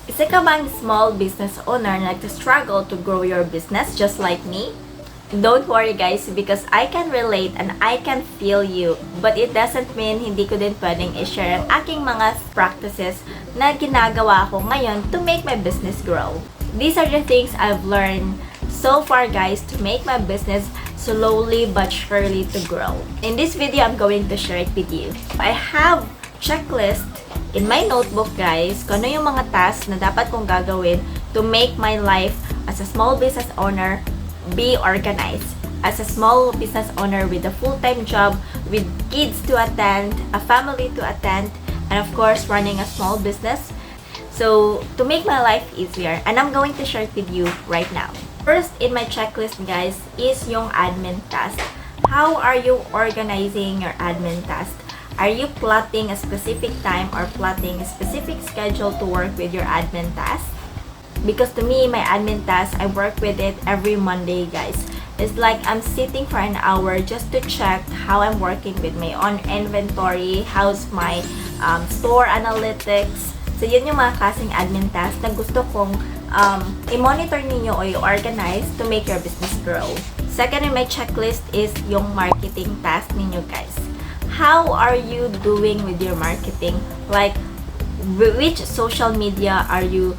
Isa ka bang small business owner na nag-struggle to grow your business just like me? Don't worry guys, because I can relate and I can feel you. But it doesn't mean hindi ko din pwedeng i-share ang aking mga practices na ginagawa ko ngayon to make my business grow. These are the things I've learned so far guys to make my business slowly but surely to grow. In this video, I'm going to share it with you. I have checklist in my notebook guys kung ano yung mga tasks na dapat kong gagawin to make my life as a small business owner be organized. As a small business owner with a full-time job, with kids to attend, a family to attend, and of course running a small business. So to make my life easier, and I'm going to share it with you right now. First in my checklist guys is yung admin task. How are you organizing your admin task? Are you plotting a specific time or plotting a specific schedule to work with your admin task? Because to me, my admin task, I work with it every Monday, guys. It's like I'm sitting for an hour just to check how I'm working with my own inventory, how's my store analytics. So, yun yung mga klaseng admin task na gusto kong i-monitor ninyo o i-organize to make your business grow. Second in my checklist is yung marketing task ninyo, guys. How are you doing with your marketing? Like, which social media are you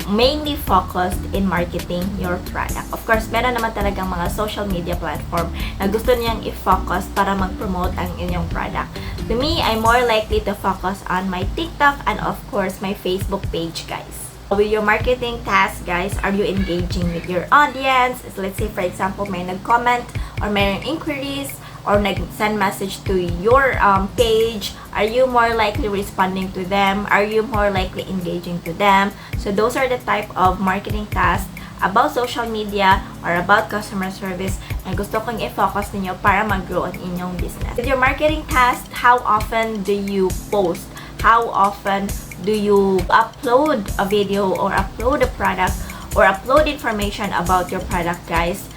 mainly focused in marketing your product? Of course, meron naman talagang mga social media platform na gusto niyang i-focus para mag-promote ang inyong product. To me, I'm more likely to focus on my TikTok and of course, my Facebook page, guys. With your marketing task, guys, are you engaging with your audience? Let's say, for example, may nag-comment or may inquiries or nag-send message to your page. Are you more likely responding to them? Are you more likely engaging to them? So those are the type of marketing tasks about social media or about customer service na gusto kong i-focus ninyo para mag-grow ang inyong business. With your marketing task, how often do you post? How often do you upload a video or upload a product or upload information about your product, guys?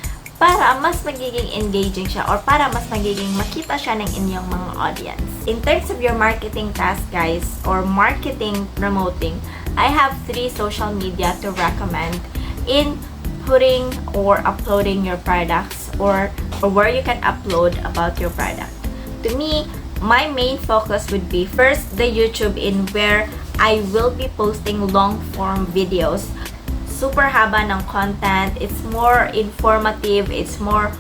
Para mas magiging engaging siya or para mas magiging makita siya ng inyong mga audience. In terms of your marketing task, guys, or marketing promoting, I have 3 social media to recommend in putting or uploading your products or where you can upload about your product. To me, my main focus would be first the YouTube, in where I will be posting long form videos. Super haba ng content, it's more informative, it's more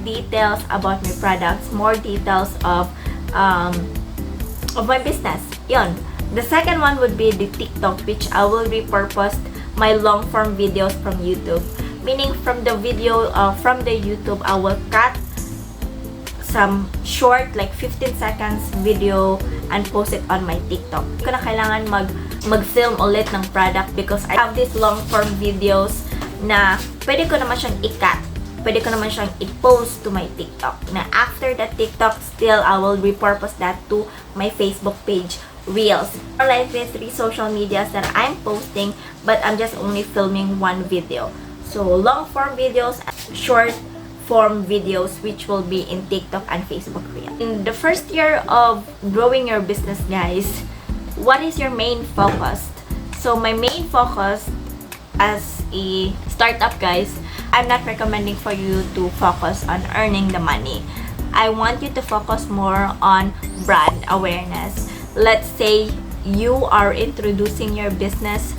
details about my products, more details of my business. Yun. The second one would be the TikTok, which I will repurpose my long form videos from YouTube. Meaning from the video, from the YouTube, I will cut some short, like 15 seconds video and post it on my TikTok. Hindi ko na kailangan mag-film ulit ng product because I have these long form videos na pwede ko naman siyang i-cut. Pwede ko naman siyang i-post to my TikTok. Na after that TikTok, still I will repurpose that to my Facebook page, Reels. Or like the 3 social medias that I'm posting, but I'm just only filming one video. So long form videos, short form videos, which will be in TikTok and Facebook Reels. In the first year of growing your business, guys, what is your main focus? So my main focus as a startup, guys, I'm not recommending for you to focus on earning the money. I want you to focus more on brand awareness. Let's say you are introducing your business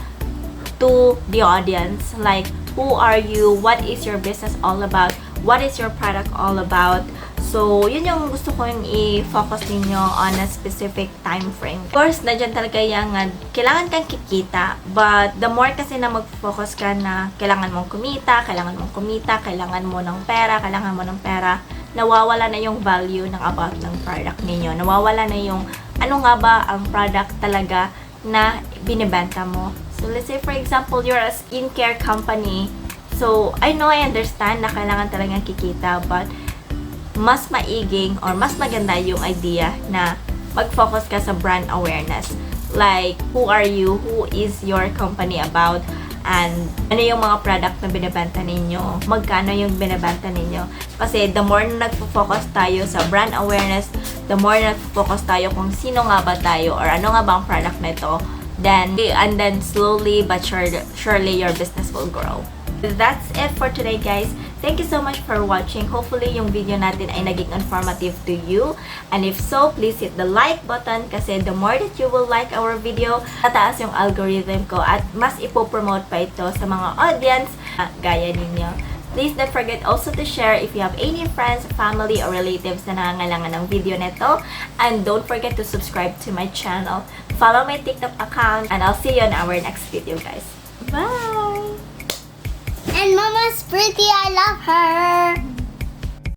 to the audience, like who are you, what is your business all about, what is your product all about. So, yun yung gusto kong i-focus ninyo on a specific time frame. Of course, na dyan talaga yung kailangan kang kikita, but the more kasi na mag-focus ka na kailangan mong kumita, kailangan mo ng pera, nawawala na yung value ng about ng product ninyo. Nawawala na yung ano nga ba ang product talaga na binibenta mo. So, let's say for example, you're a skincare company. So, I understand na kailangan talagang kikita, but mas maiging or mas maganda yung idea na mag-focus ka sa brand awareness. Like, who are you? Who is your company about? And ano yung mga product na binibenta ninyo? Magkano yung binibenta ninyo? Kasi the more na nagfo-focus tayo sa brand awareness, the more na nagfo-focus tayo kung sino nga ba tayo or ano nga ba ang product na ito, then slowly but surely your business will grow. That's it for today, guys. Thank you so much for watching. Hopefully, yung video natin ay naging informative to you. And if so, please hit the like button kasi the more that you will like our video, tataas yung algorithm ko at mas ipopromote pa ito sa mga audience gaya ninyo. Please don't forget also to share if you have any friends, family, or relatives na nangangailangan ng video neto. And don't forget to subscribe to my channel. Follow my TikTok account. And I'll see you on our next video, guys. Bye! And Mama's pretty, I love her.